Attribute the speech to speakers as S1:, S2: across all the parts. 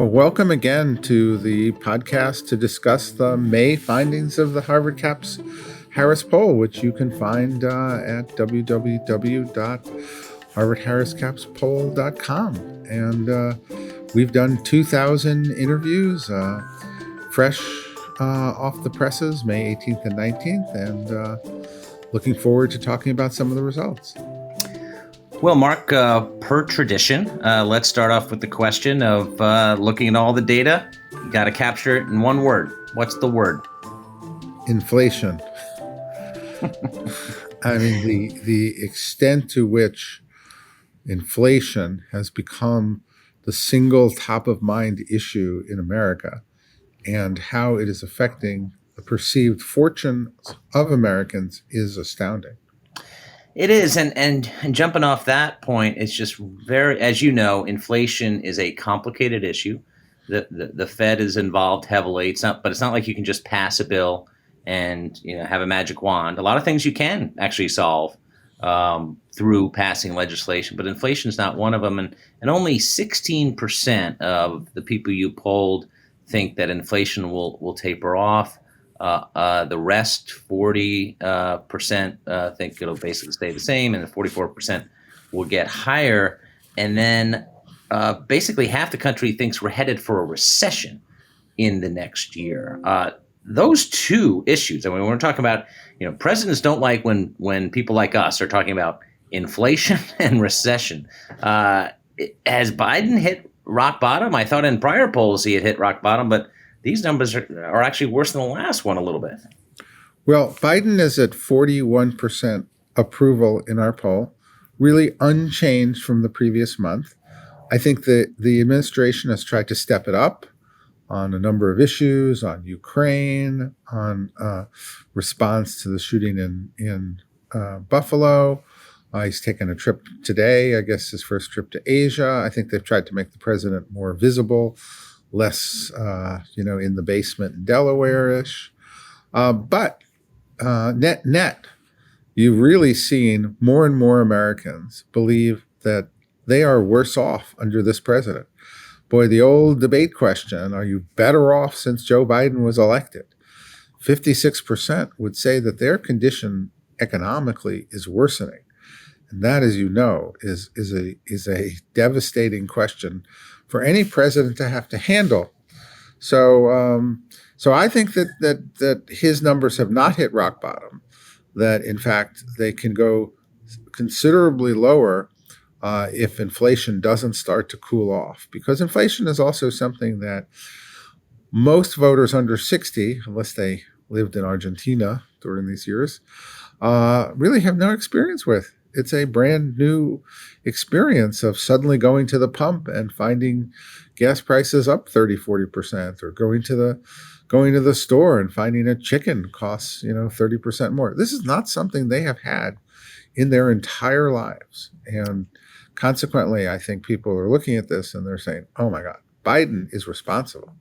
S1: Well, welcome again to the podcast to discuss the May findings of the Harvard CAPS Harris poll, which you can find at www.harvardharriscapspoll.com. And we've done 2,000 interviews, fresh off the presses, May 18th and 19th, and looking forward to talking about some of the results.
S2: Well, Mark, per tradition, let's start off with the question of looking at all the data. You got to capture it in one word. What's the word?
S1: Inflation. I mean, the extent to which inflation has become the single top of mind issue in America and how it is affecting the perceived fortunes of Americans is astounding.
S2: It is, and jumping off that point, it's just very, as you know, inflation is a complicated issue. The Fed is involved heavily. It's not like you can just pass a bill and have a magic wand. A lot of things you can actually solve through passing legislation, but inflation is not one of them. And only 16% of the people you polled think that inflation will taper off. The rest, 40% think it'll basically stay the same, and the 44% will get higher. And then basically half the country thinks we're headed for a recession in the next year. Those two issues, I mean, we're talking about, presidents don't like when people like us are talking about inflation and recession. Has Biden hit rock bottom? I thought in prior polls he had hit rock bottom, but these numbers are actually worse than the last one a little bit.
S1: Well, Biden is at 41% approval in our poll, really unchanged from the previous month. I think that the administration has tried to step it up on a number of issues, on Ukraine, on response to the shooting in Buffalo. He's taken a trip today, I guess his first trip to Asia. I think they've tried to make the president more visible, less, in the basement in Delaware-ish. But net, you've really seen more and more Americans believe that they are worse off under this president. Boy, the old debate question, are you better off since Joe Biden was elected? 56% would say that their condition economically is worsening. And that, as you know, is a devastating question for any president to have to handle. So I think that his numbers have not hit rock bottom, that in fact they can go considerably lower if inflation doesn't start to cool off. Because inflation is also something that most voters under 60, unless they lived in Argentina during these years, really have no experience with. It's a brand new experience of suddenly going to the pump and finding gas prices up 30, 40%, or going to the store and finding a chicken costs, 30% more. This is not something they have had in their entire lives. And consequently, I think people are looking at this and they're saying, oh my God, Biden is responsible.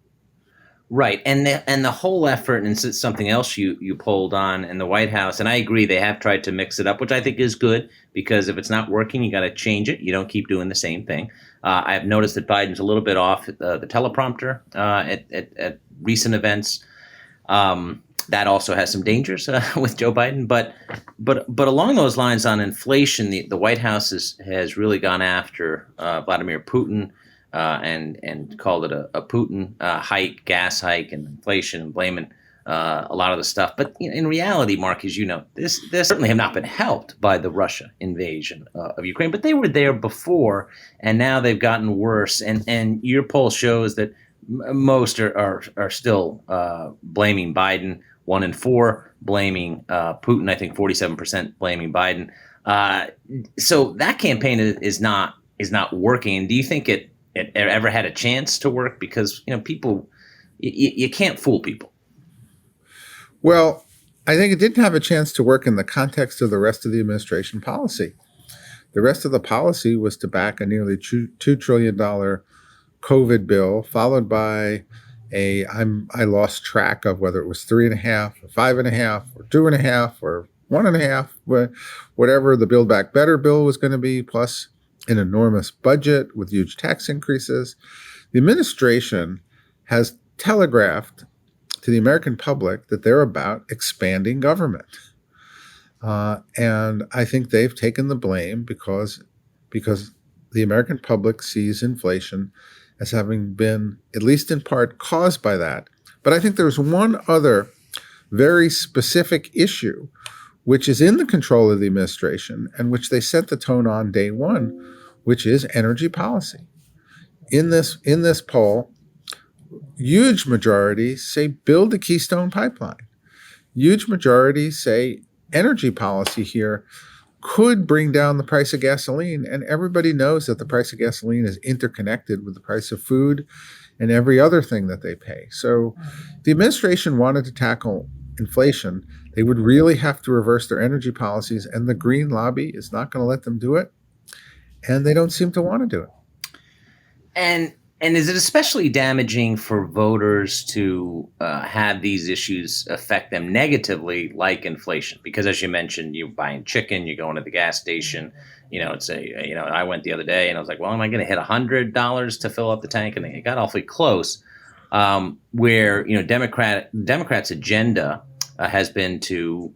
S2: Right. And the whole effort, and it's something else you polled on in the White House, and I agree they have tried to mix it up, which I think is good, because if it's not working, you got to change it. You don't keep doing the same thing. I've noticed that Biden's a little bit off the teleprompter at recent events. That also has some dangers with Joe Biden. But along those lines on inflation, the White House has really gone after Vladimir Putin. And called it a Putin hike, gas hike, and inflation, and blaming a lot of the stuff. But in reality, Mark, as you know, this certainly have not been helped by the Russia invasion of Ukraine. But they were there before, and now they've gotten worse. And your poll shows that most are still blaming Biden. 1 in 4 blaming Putin. I think 47% blaming Biden. So that campaign is not working. Do you think it ever had a chance to work? Because people, you can't fool people.
S1: Well, I think it didn't have a chance to work in the context of the rest of the administration policy. The rest of the policy was to back a nearly $2 trillion COVID bill, followed by I lost track of whether it was 3.5 or 5.5 or 2.5 or 1.5, whatever the Build Back Better bill was going to be, plus an enormous budget with huge tax increases. The administration has telegraphed to the American public that they're about expanding government. And I think they've taken the blame because the American public sees inflation as having been, at least in part, caused by that. But I think there's one other very specific issue which is in the control of the administration and which they set the tone on day one, which is energy policy. In this poll, huge majorities say build the Keystone Pipeline. Huge majorities say energy policy here could bring down the price of gasoline. And everybody knows that the price of gasoline is interconnected with the price of food and every other thing that they pay. So if the administration wanted to tackle inflation, they would really have to reverse their energy policies. And the Green lobby is not going to let them do it. And they don't seem to want to do it.
S2: And is it especially damaging for voters to have these issues affect them negatively, like inflation? Because as you mentioned, you're buying chicken, you're going to the gas station. I went the other day and I was like, well, am I going to hit $100 to fill up the tank? And it got awfully close. Where Democrats' agenda has been to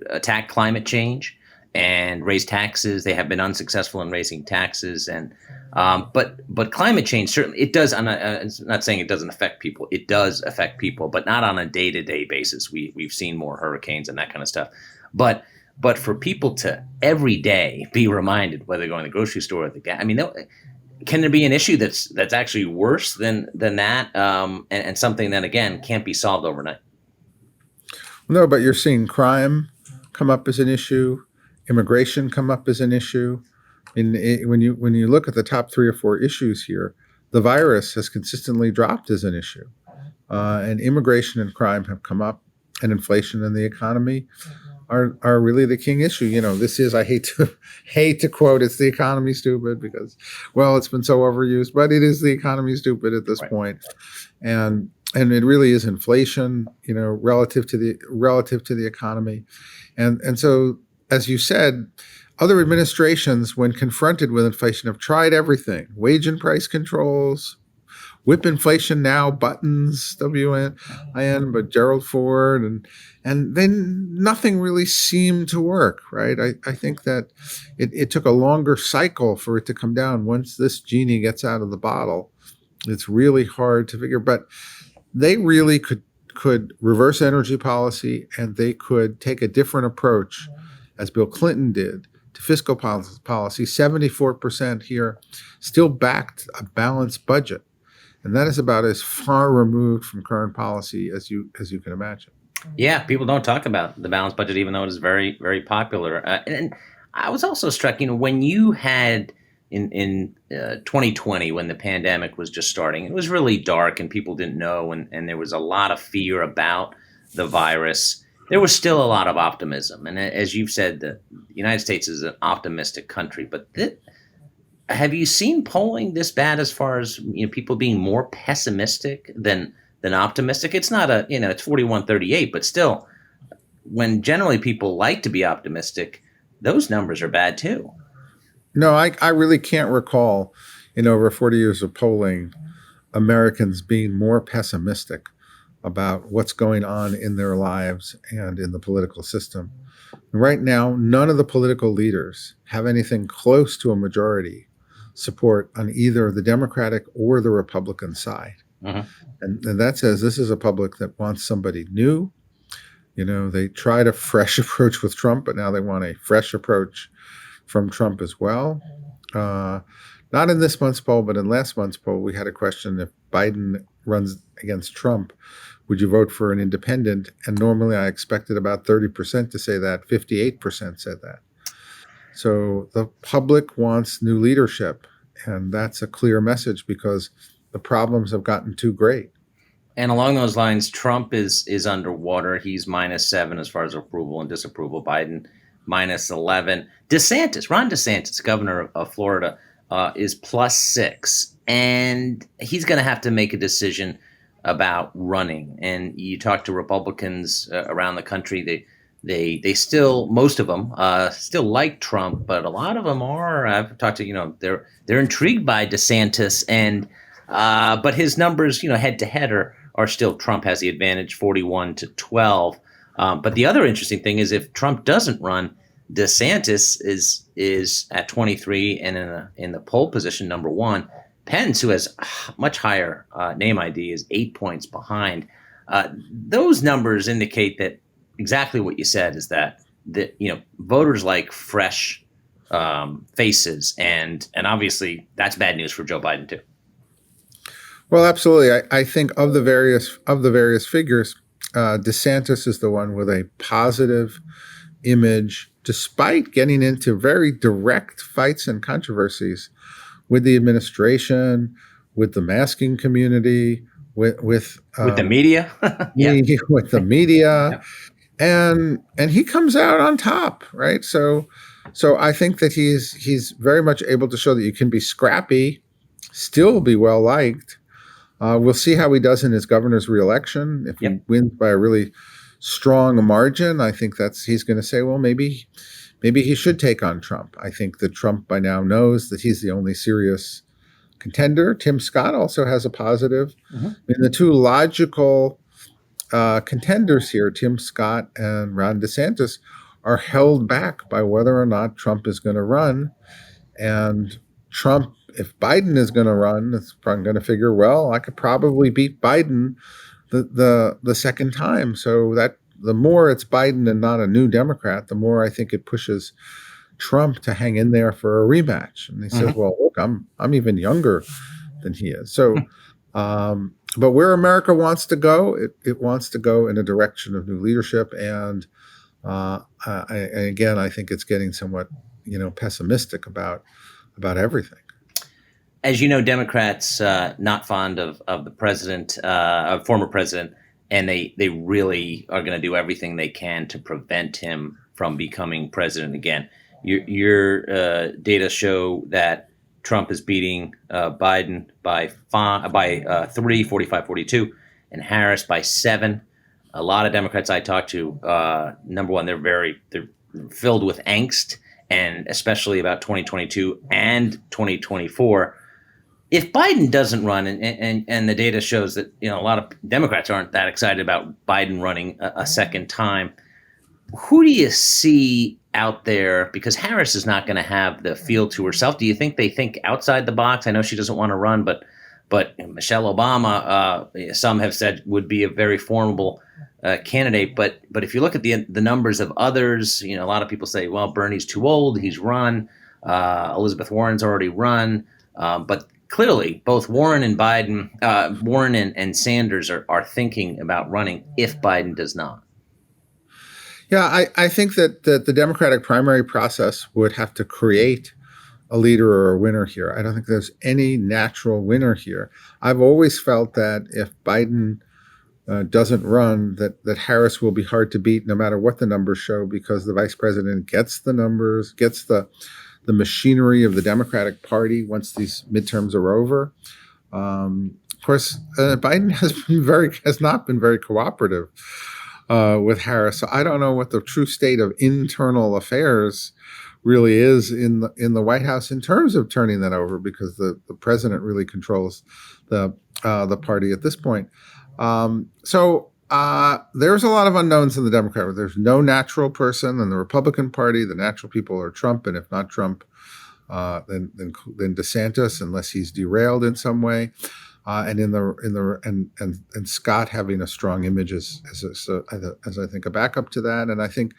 S2: attack climate change and raise taxes. They have been unsuccessful in raising taxes, and but climate change certainly it does. I'm not saying it doesn't affect people. It does affect people, but not on a day-to-day basis. We've seen more hurricanes and that kind of stuff. But for people to every day be reminded whether they're going to the grocery store or the gas, can there be an issue that's actually worse than that, and something that again can't be solved overnight?
S1: No, but you're seeing crime come up as an issue, immigration come up as an issue. When you look at the top 3 or 4 issues here, the virus has consistently dropped as an issue, and immigration and crime have come up, and inflation and the economy are really the king issue. This is, I hate to quote, it's the economy stupid because, well, it's been so overused, but it is the economy stupid at this point. And it really is inflation, relative to the economy. And so, as you said, other administrations, when confronted with inflation, have tried everything: wage and price controls, whip inflation now, buttons, WIN, but Gerald Ford, and then nothing really seemed to work, right? I think that it took a longer cycle for it to come down. Once this genie gets out of the bottle, it's really hard to figure. But they really could reverse energy policy, and they could take a different approach, as Bill Clinton did, to fiscal policy. 74% here still backed a balanced budget. And that is about as far removed from current policy as you can imagine.
S2: Yeah, people don't talk about the balanced budget, even though it is very, very popular. And I was also struck, when you had in 2020, when the pandemic was just starting, it was really dark and people didn't know, and there was a lot of fear about the virus. There was still a lot of optimism. And as you've said, the United States is an optimistic country. But have you seen polling this bad as far as people being more pessimistic than optimistic? It's not it's 41-38, but still, when generally people like to be optimistic, those numbers are bad too.
S1: No, I really can't recall in over 40 years of polling Americans being more pessimistic about what's going on in their lives and in the political system. Right now, none of the political leaders have anything close to a majority support on either the Democratic or the Republican side.
S2: Uh-huh.
S1: And that says this is a public that wants somebody new. They tried a fresh approach with Trump, but now they want a fresh approach from Trump as well. Not in this month's poll, but in last month's poll, we had a question: if Biden runs against Trump, would you vote for an independent? And normally I expected about 30% to say that. 58% said that. So the public wants new leadership, and that's a clear message because the problems have gotten too great.
S2: And along those lines, Trump is underwater. He's -7 as far as approval and disapproval. Biden -11. Ron DeSantis, governor of Florida, is +6. And he's going to have to make a decision about running. And you talk to Republicans around the country, they still, most of them still like Trump, but a lot of them are. I've talked to, they're intrigued by DeSantis, and but his numbers, head to head are still Trump has the advantage, 41-12. But the other interesting thing is if Trump doesn't run, DeSantis is at 23 and in the poll position number one. Pence, who has much higher name ID, is 8 points behind. Those numbers indicate that exactly what you said is that voters like fresh faces, and obviously that's bad news for Joe Biden too.
S1: Well, absolutely. I think of the various figures, DeSantis is the one with a positive image, despite getting into very direct fights and controversies with the administration, with the masking community, with
S2: the media,
S1: with the media,
S2: yeah.
S1: and he comes out on top, right? So I think that he's very much able to show that you can be scrappy, still be well liked. We'll see how he does in his governor's reelection. If he wins by a really strong margin, I think he's going to say, well, maybe he should take on Trump. I think that Trump by now knows that he's the only serious contender. Tim Scott also has a positive. Mm-hmm. I mean, the two logical contenders here, Tim Scott and Ron DeSantis, are held back by whether or not Trump is going to run. And Trump, if Biden is going to run, it's probably going to figure, well, I could probably beat Biden the second time. So that the more it's Biden and not a new Democrat, the more I think it pushes Trump to hang in there for a rematch. And he says, well, look, I'm even younger than he is. So, but where America wants to go, it wants to go in a direction of new leadership. And again, I think it's getting somewhat, pessimistic about everything.
S2: As you know, Democrats not fond of the president, former president, and they really are going to do everything they can to prevent him from becoming president again. Your data show that Trump is beating Biden by 3, 45-42, and Harris by 7. A lot of Democrats I talked to, number one, they're filled with angst, and especially about 2022 and 2024. If Biden doesn't run, and the data shows that a lot of Democrats aren't that excited about Biden running a second time, who do you see out there? Because Harris is not going to have the field to herself. Do you think they think outside the box? I know she doesn't want to run, but Michelle Obama, some have said, would be a very formidable candidate. But if you look at the numbers of others, a lot of people say, well, Bernie's too old. He's run. Elizabeth Warren's already run. But clearly, both Warren and Biden, Warren and Sanders are thinking about running if Biden does not.
S1: Yeah, I think that the Democratic primary process would have to create a leader or a winner here. I don't think there's any natural winner here. I've always felt that if Biden doesn't run, that Harris will be hard to beat no matter what the numbers show, because the vice president gets the numbers, gets the machinery of the Democratic Party once these midterms are over. Of course, Biden has not been very cooperative with Harris. So I don't know what the true state of internal affairs really is in the White House in terms of turning that over, because the president really controls the party at this point. So there's a lot of unknowns in the Democrat. There's no natural person in the Republican Party. The natural people are Trump, and if not Trump, then DeSantis, unless he's derailed in some way. And Scott having a strong image as I think a backup to that. And I think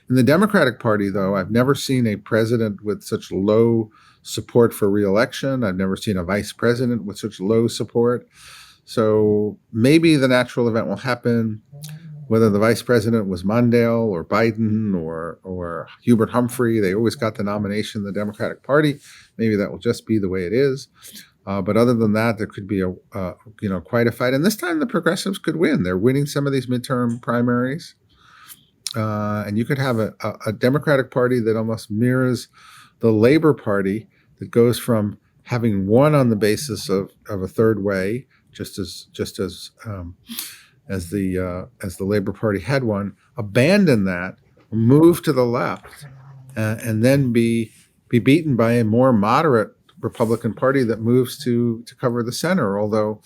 S1: in the Democratic Party, though, I've never seen a president with such low support for reelection. I've never seen a vice president with such low support. So maybe the natural event will happen, whether the vice president was Mondale or Biden or Hubert Humphrey. They always got the nomination in the Democratic Party. Maybe that will just be the way it is. But other than that, there could be quite a fight. And this time the progressives could win. They're winning some of these midterm primaries. And you could have a Democratic Party that almost mirrors the Labor Party, that goes from having won on the basis of a third way, just as the Labor Party had won, abandon that move to the left, and then be beaten by a more moderate Republican Party that moves to cover the center. Although